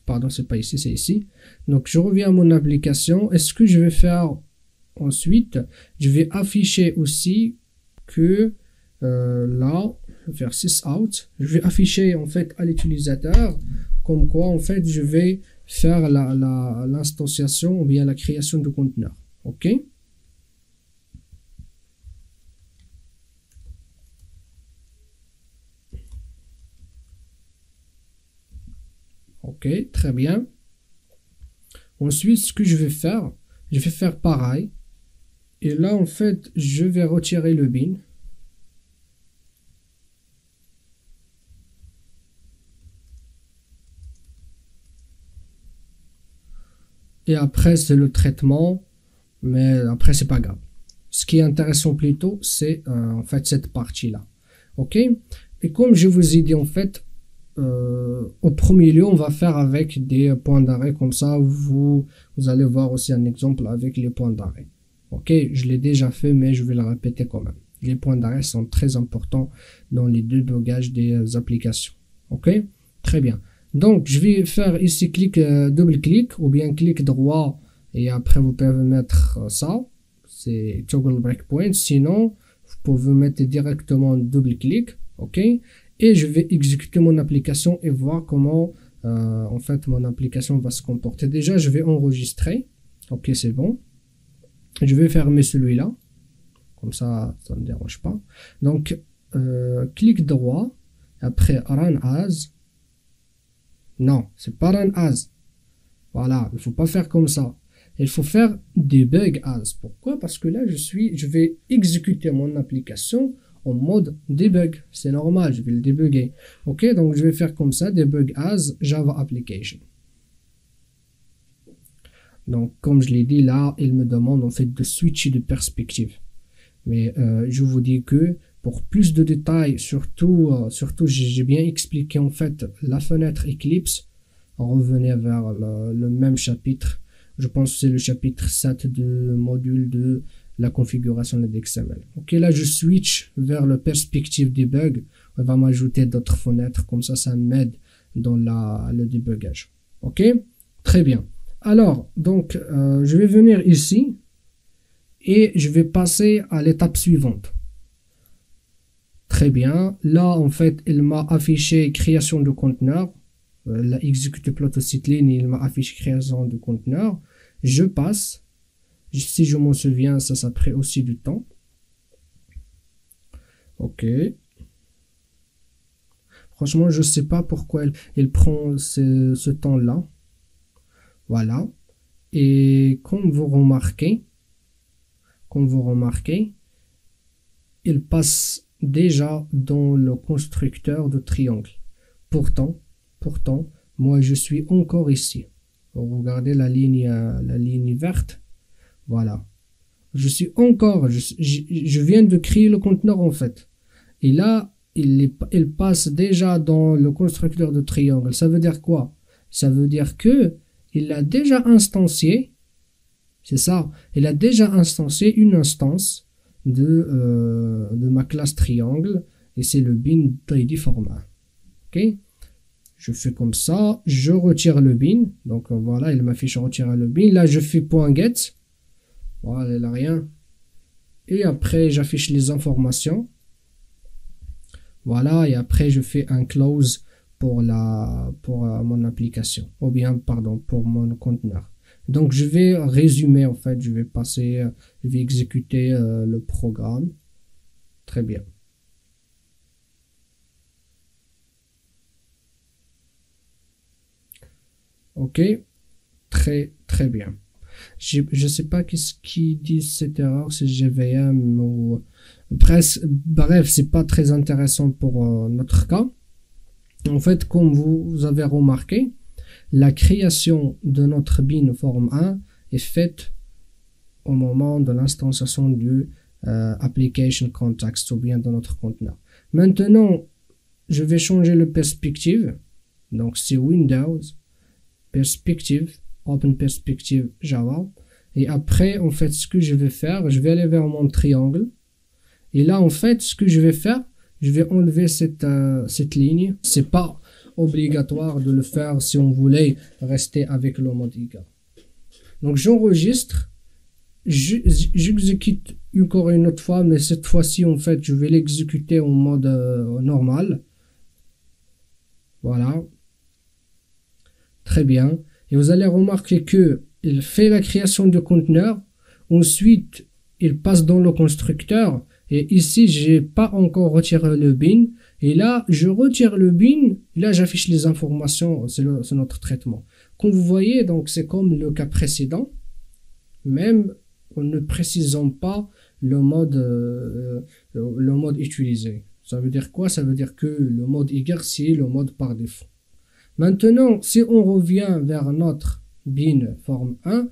Pardon, c'est pas ici, c'est ici. Donc, je reviens à mon application. Et ce que je vais faire ensuite, je vais afficher aussi que là, je vais faire sysout. Je vais afficher en fait à l'utilisateur comme quoi en fait je vais faire l'instanciation ou bien la création de conteneur. Ok. Ok, très bien. Ensuite, ce que je vais faire pareil. Et là, en fait, je vais retirer le bin. Et après, c'est le traitement. Mais après, c'est pas grave. Ce qui est intéressant plutôt, c'est en fait cette partie-là. Ok. Et comme je vous ai dit, en fait, au premier lieu, on va faire avec des points d'arrêt. Comme ça, vous allez voir aussi un exemple avec les points d'arrêt. Ok, je l'ai déjà fait, mais je vais le répéter quand même. Les points d'arrêt sont très importants dans les débugages des applications. Ok, très bien. Donc, je vais faire ici double-clic ou bien clic droit et après vous pouvez mettre ça. C'est toggle breakpoint. Sinon, vous pouvez mettre directement double-clic. Ok, et je vais exécuter mon application et voir comment en fait mon application va se comporter. Déjà, je vais enregistrer. Ok, c'est bon. Je vais fermer celui-là. Comme ça ne me dérange pas. Donc, clic droit. Après, run as. Non, c'est pas run as. Voilà, il ne faut pas faire comme ça. Il faut faire debug as. Pourquoi? Parce que là, je vais exécuter mon application en mode debug. C'est normal, je vais le débugger. Ok, donc je vais faire comme ça, debug as Java application. Donc, comme je l'ai dit là, il me demande en fait de switcher de perspective. Mais je vous dis que pour plus de détails, surtout j'ai bien expliqué en fait la fenêtre Eclipse. Revenez vers le même chapitre. Je pense que c'est le chapitre 7 du module de la configuration de XML. Ok, là je switch vers le perspective debug. On va m'ajouter d'autres fenêtres, comme ça m'aide dans le débugage. Ok, très bien. Alors, donc, je vais venir ici et je vais passer à l'étape suivante. Très bien. Là, en fait, il m'a affiché création de conteneur. La exécuter plot line, il m'a affiché création de conteneur. Je passe. Si je m'en souviens, ça prend aussi du temps. Ok. Franchement, je ne sais pas pourquoi il prend ce temps-là. Voilà. Et comme vous remarquez, il passe déjà dans le constructeur de triangle. Pourtant, moi je suis encore ici. Regardez la ligne verte. Voilà. Je suis encore, je viens de créer le conteneur en fait. Et là, il passe déjà dans le constructeur de triangle. Ça veut dire quoi? Ça veut dire que il a déjà instancié, c'est ça, il a déjà instancié une instance de ma classe triangle et c'est le bin tidy format. Ok, je fais comme ça, je retire le bin, donc voilà, il m'affiche retirer le bin. Là, je fais .get, voilà, il n'a rien. Et après, j'affiche les informations. Voilà, et après, je fais un close pour mon application, ou bien, pardon, pour mon conteneur. Donc, je vais résumer, en fait, je vais exécuter le programme. Très bien. Ok, très bien. Je ne sais pas qu'est-ce qui dit cette erreur, c'est GVM ou presque. Bref, c'est pas très intéressant pour notre cas. En fait, comme vous avez remarqué, la création de notre bin form 1 est faite au moment de l'instanciation du application context ou bien de notre conteneur. Maintenant, je vais changer le perspective. Donc, c'est Windows, perspective, Open Perspective Java. Et après, en fait, ce que je vais faire, je vais aller vers mon triangle. Et là, en fait, ce que je vais faire, je vais enlever cette ligne. C'est pas obligatoire de le faire si on voulait rester avec le mode eager. Donc j'enregistre, j'exécute encore une autre fois, mais cette fois-ci en fait je vais l'exécuter en mode normal. Voilà. Très bien. Et vous allez remarquer que il fait la création de conteneur. Ensuite, il passe dans le constructeur. Et ici, j'ai pas encore retiré le bin. Et là, je retire le bin. Et là, j'affiche les informations. C'est notre traitement. Comme vous voyez, donc c'est comme le cas précédent. Même en ne précisant pas le mode utilisé. Ça veut dire quoi? Ça veut dire que le mode eager, c'est le mode par défaut. Maintenant, si on revient vers notre bin form 1,